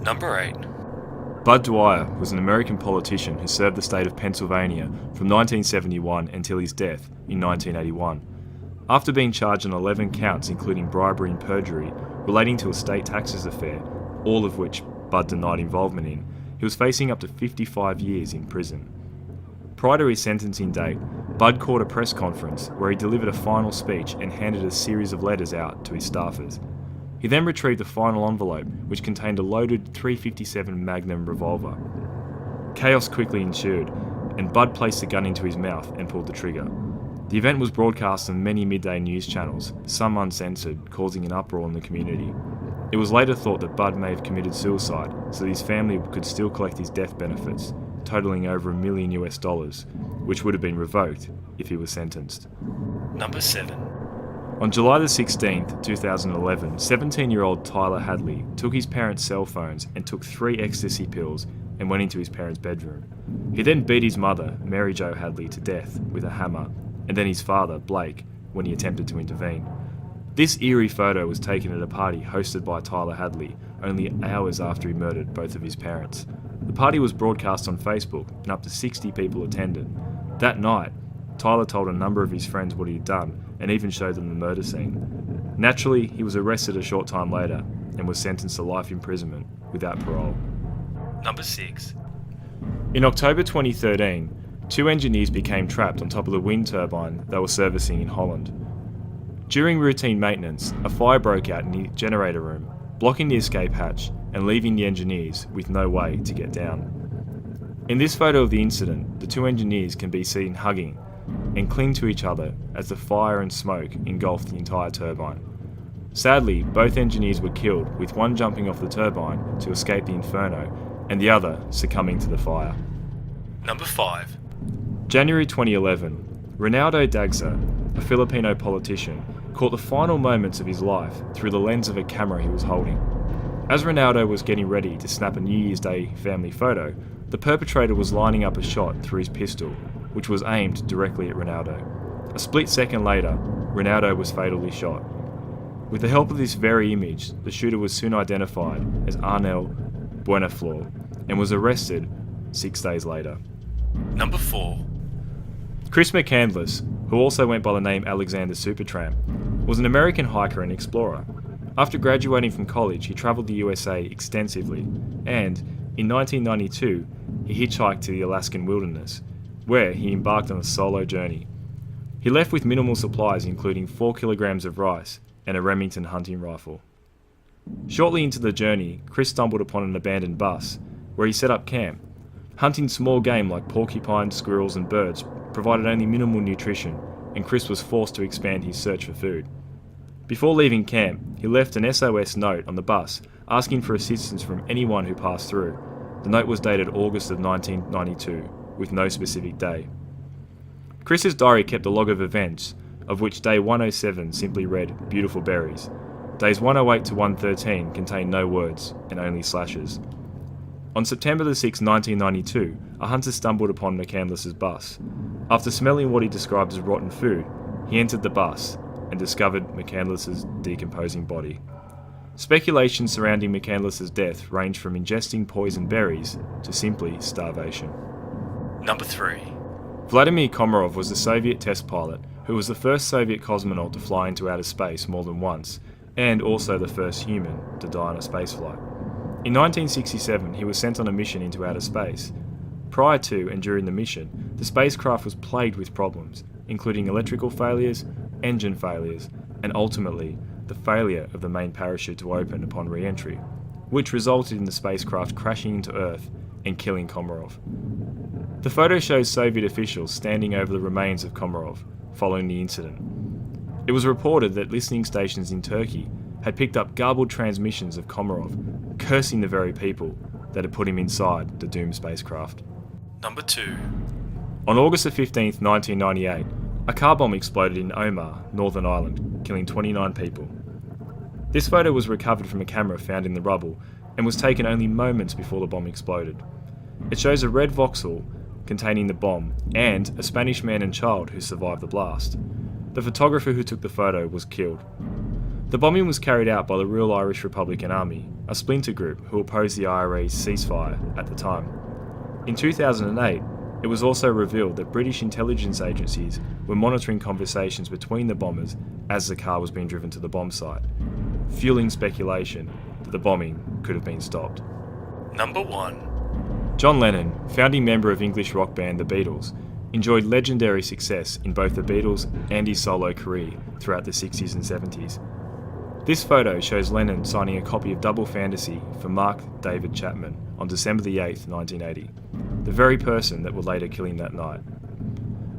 Number 8. Bud Dwyer was an American politician who served the state of Pennsylvania from 1971 until his death in 1981. After being charged on 11 counts including bribery and perjury relating to a state taxes affair, all of which Bud denied involvement in, he was facing up to 55 years in prison. Prior to his sentencing date, Bud called a press conference where he delivered a final speech and handed a series of letters out to his staffers. He then retrieved the final envelope, which contained a loaded .357 Magnum revolver. Chaos quickly ensued, and Bud placed the gun into his mouth and pulled the trigger. The event was broadcast on many midday news channels, some uncensored, causing an uproar in the community. It was later thought that Bud may have committed suicide so that his family could still collect his death benefits, totaling over $1 million, which would have been revoked if he was sentenced. Number 7. On July the 16th, 2011, 17-year-old Tyler Hadley took his parents' cell phones and took 3 ecstasy pills and went into his parents' bedroom. He then beat his mother, Mary Jo Hadley, to death with a hammer, and then his father, Blake, when he attempted to intervene. This eerie photo was taken at a party hosted by Tyler Hadley only hours after he murdered both of his parents. The party was broadcast on Facebook and up to 60 people attended. That night, Tyler told a number of his friends what he had done and even showed them the murder scene. Naturally, he was arrested a short time later and was sentenced to life imprisonment without parole. Number 6. In October 2013, 2 engineers became trapped on top of the wind turbine they were servicing in Holland. During routine maintenance, a fire broke out in the generator room, blocking the escape hatch and leaving the engineers with no way to get down. In this photo of the incident, the 2 engineers can be seen hugging and cling to each other as the fire and smoke engulfed the entire turbine. Sadly, both engineers were killed, with one jumping off the turbine to escape the inferno and the other succumbing to the fire. Number 5. January 2011, Reynaldo Dagsa, a Filipino politician, caught the final moments of his life through the lens of a camera he was holding. As Reynaldo was getting ready to snap a New Year's Day family photo, the perpetrator was lining up a shot through his pistol, which was aimed directly at Reynaldo. A split second later, Reynaldo was fatally shot. With the help of this very image, the shooter was soon identified as Arnel Buenaflor and was arrested 6 days later. Number 4. Chris McCandless, who also went by the name Alexander Supertramp, was an American hiker and explorer. After graduating from college, he travelled the USA extensively, and in 1992, he hitchhiked to the Alaskan wilderness, where he embarked on a solo journey. He left with minimal supplies including 4 kilograms of rice and a Remington hunting rifle. Shortly into the journey, Chris stumbled upon an abandoned bus, where he set up camp. Hunting small game like porcupines, squirrels and birds provided only minimal nutrition, and Chris was forced to expand his search for food. Before leaving camp, he left an SOS note on the bus asking for assistance from anyone who passed through. The note was dated August of 1992, with no specific day. Chris's diary kept a log of events, of which day 107 simply read, "Beautiful berries." Days 108 to 113 contained no words, and only slashes. On September the 6th, 1992, a hunter stumbled upon McCandless's bus. After smelling what he described as rotten food, he entered the bus and discovered McCandless's decomposing body. Speculation surrounding McCandless's death ranged from ingesting poison berries to simply starvation. Number 3. Vladimir Komarov was a Soviet test pilot who was the first Soviet cosmonaut to fly into outer space more than once, and also the first human to die on a spaceflight. In 1967, he was sent on a mission into outer space. Prior to and during the mission, the spacecraft was plagued with problems, including electrical failures, engine failures, and ultimately, the failure of the main parachute to open upon re-entry, which resulted in the spacecraft crashing into Earth and killing Komarov. The photo shows Soviet officials standing over the remains of Komarov following the incident. It was reported that listening stations in Turkey had picked up garbled transmissions of Komarov cursing the very people that had put him inside the doomed spacecraft. Number 2. On August 15, 1998, a car bomb exploded in Omagh, Northern Ireland, killing 29 people. This photo was recovered from a camera found in the rubble and was taken only moments before the bomb exploded. It shows a red Vauxhall containing the bomb and a Spanish man and child who survived the blast. The photographer who took the photo was killed. The bombing was carried out by the Real Irish Republican Army, a splinter group who opposed the IRA's ceasefire at the time. In 2008, it was also revealed that British intelligence agencies were monitoring conversations between the bombers as the car was being driven to the bomb site, fueling speculation that the bombing could have been stopped. Number 1. John Lennon, founding member of English rock band The Beatles, enjoyed legendary success in both the Beatles and his solo career throughout the 60s and 70s. This photo shows Lennon signing a copy of Double Fantasy for Mark David Chapman on December the 8th, 1980, the very person that would later kill him that night.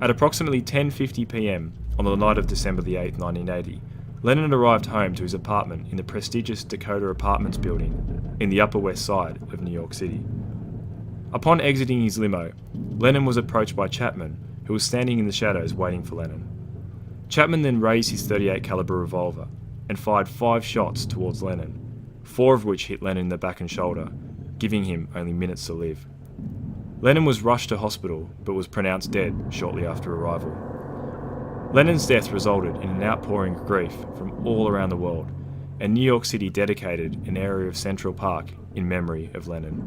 At approximately 10:50 p.m. on the night of December the 8th, 1980, Lennon arrived home to his apartment in the prestigious Dakota Apartments building in the Upper West Side of New York City. Upon exiting his limo, Lennon was approached by Chapman, who was standing in the shadows waiting for Lennon. Chapman then raised his .38 caliber revolver and fired 5 shots towards Lennon, 4 of which hit Lennon in the back and shoulder, giving him only minutes to live. Lennon was rushed to hospital but was pronounced dead shortly after arrival. Lennon's death resulted in an outpouring of grief from all around the world, and New York City dedicated an area of Central Park in memory of Lennon.